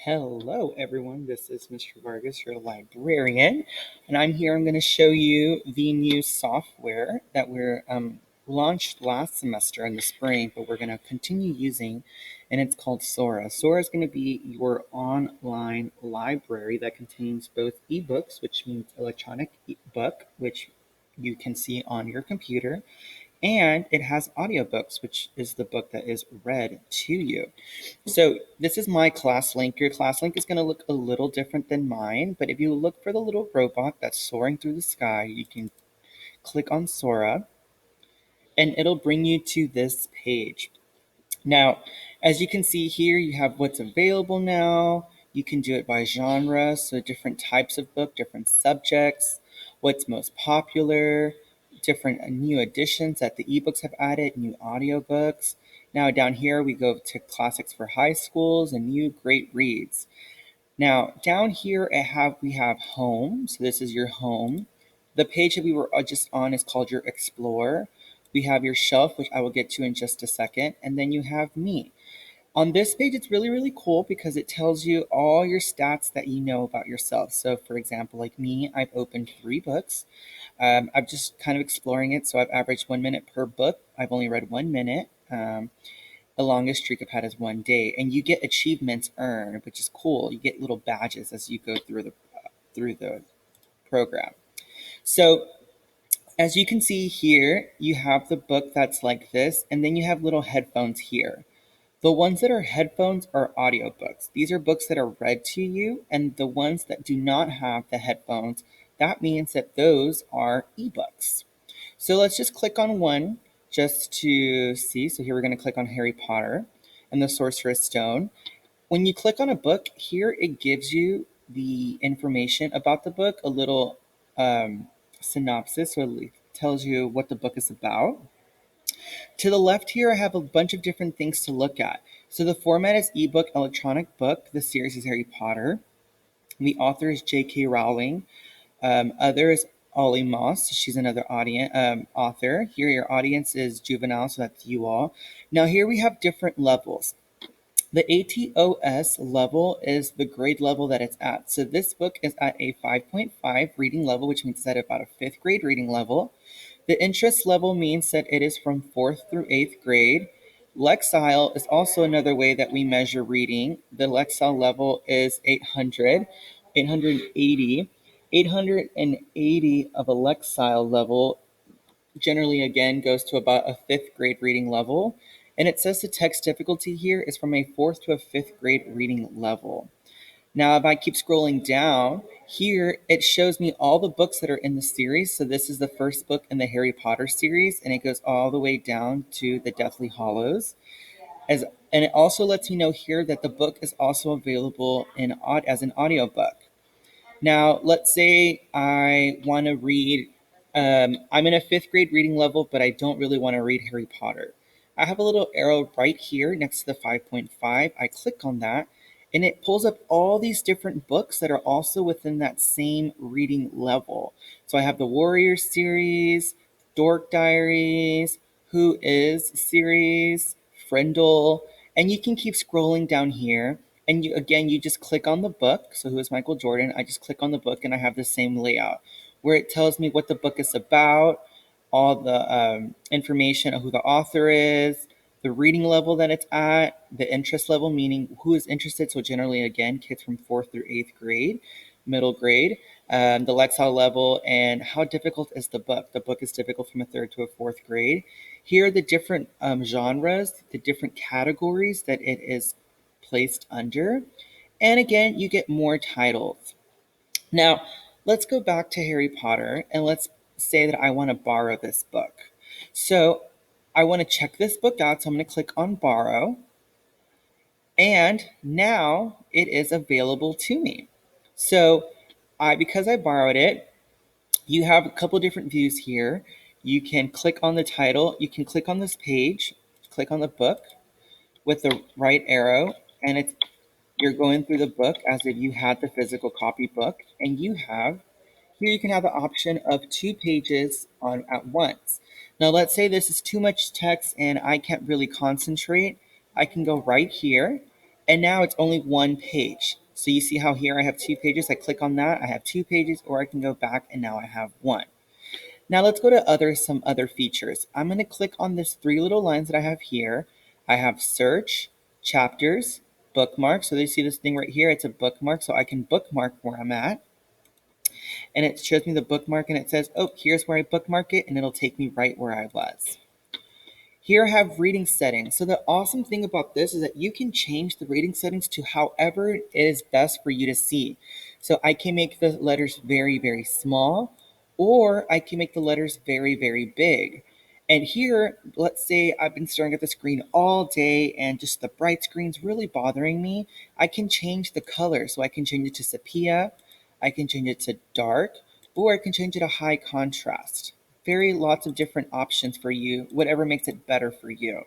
Hello, everyone. This is Mr. Vargas, your librarian, and I'm here. I'm going to show you the new software that we're launched last semester in the spring, but we're going to continue using, and it's called Sora. Sora is going to be your online library that contains both ebooks, which means electronic book, which you can see on your computer, and it has audiobooks, which is the book that is read to you. So this is my class link. Your class link is going to look a little different than mine, but if you look for the little robot that's soaring through the sky, you can click on Sora and it'll bring you to this page. Now, as you can see here, you have what's available now. You can do it by genre, so different types of book, different subjects, what's most popular, different new additions that the ebooks have added, new audiobooks. Now down here we go to classics for high schools and new great reads. Now down here we have home, so this is your home. The page that we were just on is called your Explore. We have your shelf, which I will get to in just a second, and then you have me. On this page, it's really, really cool because it tells you all your stats that you know about yourself. So for example, like me, I've opened 3 books. I'm just kind of exploring it. So I've averaged 1 minute per book. I've only read 1 minute. The longest streak I've had is 1 day, and you get achievements earned, which is cool. You get little badges as you go through the program. So as you can see here, you have the book that's like this, and then you have little headphones here. The ones that are headphones are audiobooks. These are books that are read to you, and the ones that do not have the headphones, that means that those are ebooks. So let's just click on one just to see. So here we're going to click on Harry Potter and the Sorcerer's Stone. When you click on a book, here it gives you the information about the book, a little synopsis, so it tells you what the book is about. To the left here, I have a bunch of different things to look at. So the format is ebook, electronic book. The series is Harry Potter. The author is J.K. Rowling. Other is Ollie Moss. She's another author. Here, your audience is juvenile, so that's you all. Now, here we have different levels. The ATOS level is the grade level that it's at. So this book is at a 5.5 reading level, which means it's at about a 5th grade reading level. The interest level means that it is from 4th through 8th grade. Lexile is also another way that we measure reading. The Lexile level is 800, 880. 880 of a Lexile level generally again goes to about a 5th grade reading level. And it says the text difficulty here is from a 4th to a 5th grade reading level. Now, if I keep scrolling down, here it shows me all the books that are in the series. So this is the first book in the Harry Potter series, and it goes all the way down to the Deathly Hallows. And it also lets me know here that the book is also available as an audiobook. Now, let's say I want to read, I'm in a 5th grade reading level, but I don't really want to read Harry Potter. I have a little arrow right here next to the 5.5. I click on that, and it pulls up all these different books that are also within that same reading level. So I have the Warrior series, Dork Diaries, Who Is series, Frindle, and you can keep scrolling down here. And you just click on the book. So who is Michael Jordan? I just click on the book and I have the same layout where it tells me what the book is about, all the information of who the author is, the reading level that it's at, the interest level, meaning who is interested. So generally, again, kids from 4th through 8th grade, middle grade, the Lexile level, and how difficult is the book. The book is difficult from a 3rd to a 4th grade. Here are the different genres, the different categories that it is placed under. And again, you get more titles. Now, let's go back to Harry Potter and let's say that I want to borrow this book. So I want to check this book out. So I'm going to click on borrow. And now it is available to me. So because I borrowed it, you have a couple different views here. You can click on the title. You can click on this page, click on the book with the right arrow, and you're going through the book as if you had the physical copy book, and here you can have the option of 2 pages on at once. Now let's say this is too much text and I can't really concentrate. I can go right here And now it's only one page. So you see how here I have 2 pages. I click on that, I have 2 pages, or I can go back and now I have one. Now let's go to some other features. I'm going to click on this 3 little lines that I have here. I have search, chapters, bookmark. So you see this thing right here, it's a bookmark, so I can bookmark where I'm at. And it shows me the bookmark and it says, oh, here's where I bookmark it, and it'll take me right where I was. Here I have reading settings. So the awesome thing about this is that you can change the reading settings to however it is best for you to see. So I can make the letters very, very small, or I can make the letters very, very big. And here, let's say I've been staring at the screen all day and just the bright screen's really bothering me. I can change the color. So I can change it to sepia, I can change it to dark, or I can change it to high contrast. Very lots of different options for you, whatever makes it better for you.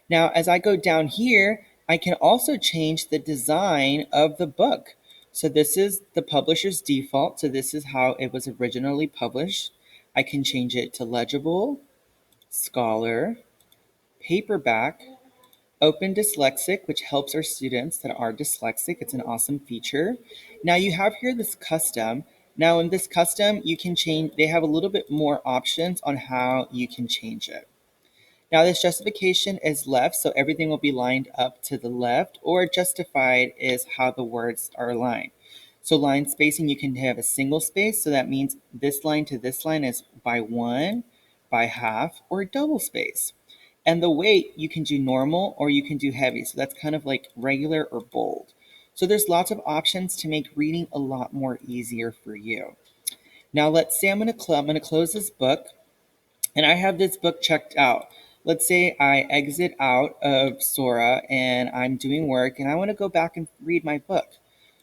Now, as I go down here, I can also change the design of the book. So this is the publisher's default. So this is how it was originally published. I can change it to legible, scholar, paperback, open dyslexic, which helps our students that are dyslexic. It's an awesome feature. Now you have here this custom. Now in this custom, you can change, they have a little bit more options on how you can change it. Now this justification is left, so everything will be lined up to the left, or justified is how the words are aligned. So line spacing, you can have a single space, so that means this line to this line is by 1, by half, or double space. And the weight, you can do normal or you can do heavy. So that's kind of like regular or bold. So there's lots of options to make reading a lot more easier for you. Now let's say I'm going to close this book and I have this book checked out. Let's say I exit out of Sora and I'm doing work and I want to go back and read my book.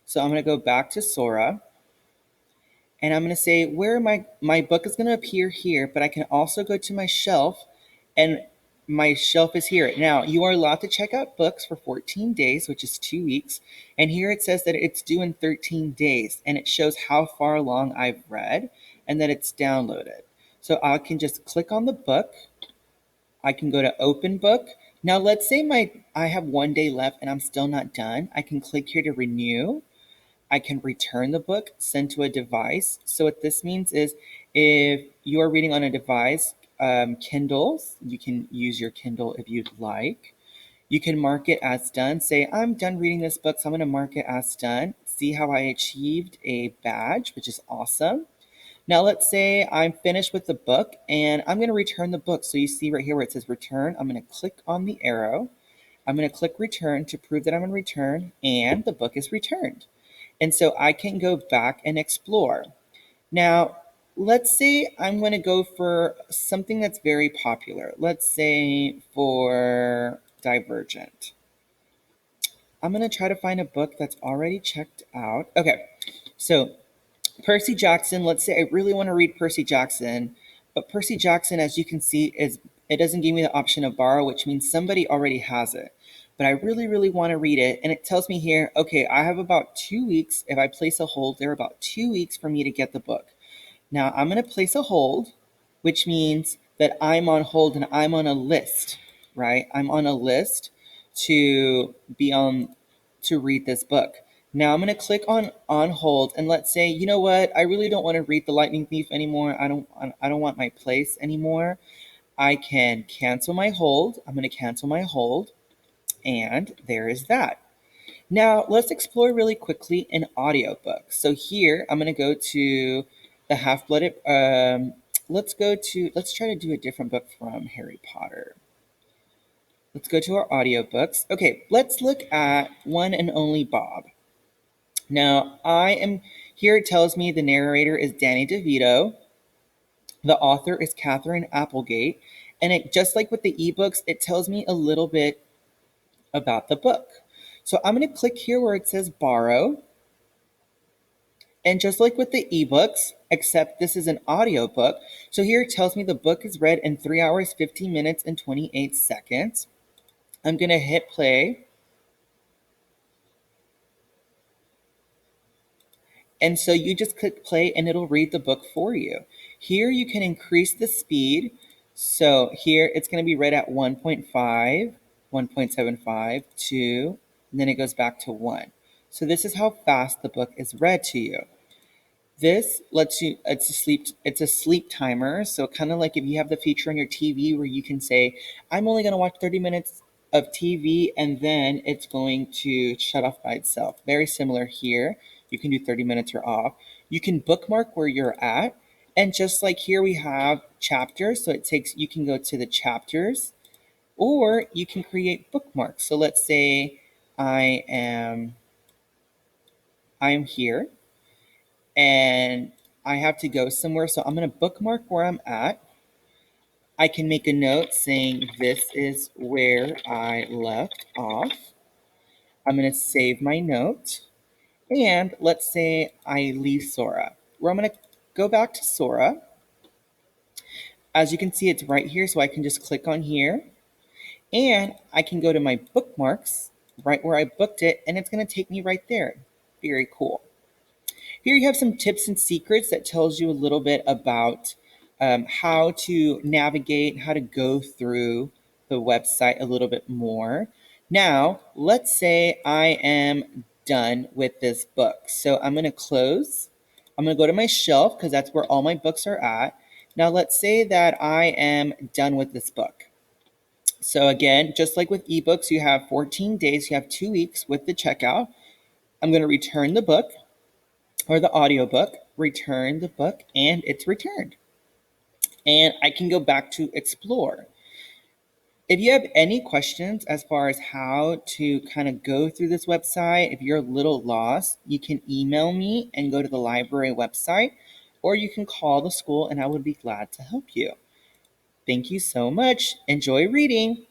So I'm going to go back to Sora and I'm going to say where my book is going to appear here, but I can also go to my shelf, and my shelf is here. Now, you are allowed to check out books for 14 days, which is 2 weeks. And here it says that it's due in 13 days, and it shows how far along I've read and that it's downloaded. So I can just click on the book. I can go to open book. Now, let's say I have 1 day left and I'm still not done. I can click here to renew. I can return the book, send to a device. So what this means is if you're reading on a device, Kindles, you can use your Kindle if you'd like. You can mark it as done. Say, I'm done reading this book, so I'm going to mark it as done. See how I achieved a badge, which is awesome. Now let's say I'm finished with the book and I'm going to return the book. So you see right here where it says return, I'm going to click on the arrow. I'm going to click return to prove that I'm going to return, and the book is returned. And so I can go back and explore. Now, let's say I'm going to go for something that's very popular. Let's say for Divergent. I'm going to try to find a book that's already checked out. Okay, so Percy Jackson, let's say I really want to read Percy Jackson, but Percy Jackson, as you can see, it doesn't give me the option of borrow, which means somebody already has it. But I really, really want to read it, and it tells me here, okay, I have about 2 weeks. If I place a hold, there are about 2 weeks for me to get the book. Now I'm going to place a hold, which means that I'm on hold and I'm on a list, right? I'm on a list to be on to read this book. Now I'm going to click on hold, and let's say, you know what? I really don't want to read The Lightning Thief anymore. I don't want my place anymore. I can cancel my hold. I'm going to cancel my hold, and there is that. Now let's explore really quickly an audiobook. So here I'm going to go to the Half-Blooded. Let's try to do a different book from Harry Potter. Let's go to our audiobooks. Okay, let's look at One and Only Bob. Now, here it tells me the narrator is Danny DeVito. The author is Catherine Applegate. And it, just like with the ebooks, it tells me a little bit about the book. So I'm going to click here where it says borrow. And just like with the ebooks, except this is an audiobook. So here it tells me the book is read in 3 hours, 15 minutes, and 28 seconds. I'm going to hit play. And so you just click play and it'll read the book for you. Here you can increase the speed. So here it's going to be read at 1.5, 1.75, 2, and then it goes back to 1. So this is how fast the book is read to you. This lets you, it's a sleep timer. So kind of like if you have the feature on your TV where you can say, I'm only going to watch 30 minutes of TV and then it's going to shut off by itself. Very similar here. You can do 30 minutes or off. You can bookmark where you're at. And just like here we have chapters. So it takes, you can go to the chapters or you can create bookmarks. So let's say I'm here and I have to go somewhere. So I'm going to bookmark where I'm at. I can make a note saying this is where I left off. I'm going to save my note. And let's say I leave Sora, where I'm going to go back to Sora. As you can see, it's right here. So I can just click on here and I can go to my bookmarks right where I booked it. And it's going to take me right there. Very cool. Here you have some tips and secrets that tells you a little bit about how to navigate, how to go through the website a little bit more. Now, let's say I am done with this book. So I'm going to close. I'm going to go to my shelf because that's where all my books are at. Now, let's say that I am done with this book. So again, just like with ebooks, you have 14 days, you have 2 weeks with the checkout. I'm going to return the book or the audiobook, return the book, and it's returned. And I can go back to explore. If you have any questions as far as how to kind of go through this website, if you're a little lost, you can email me and go to the library website, or you can call the school and I would be glad to help you. Thank you so much. Enjoy reading.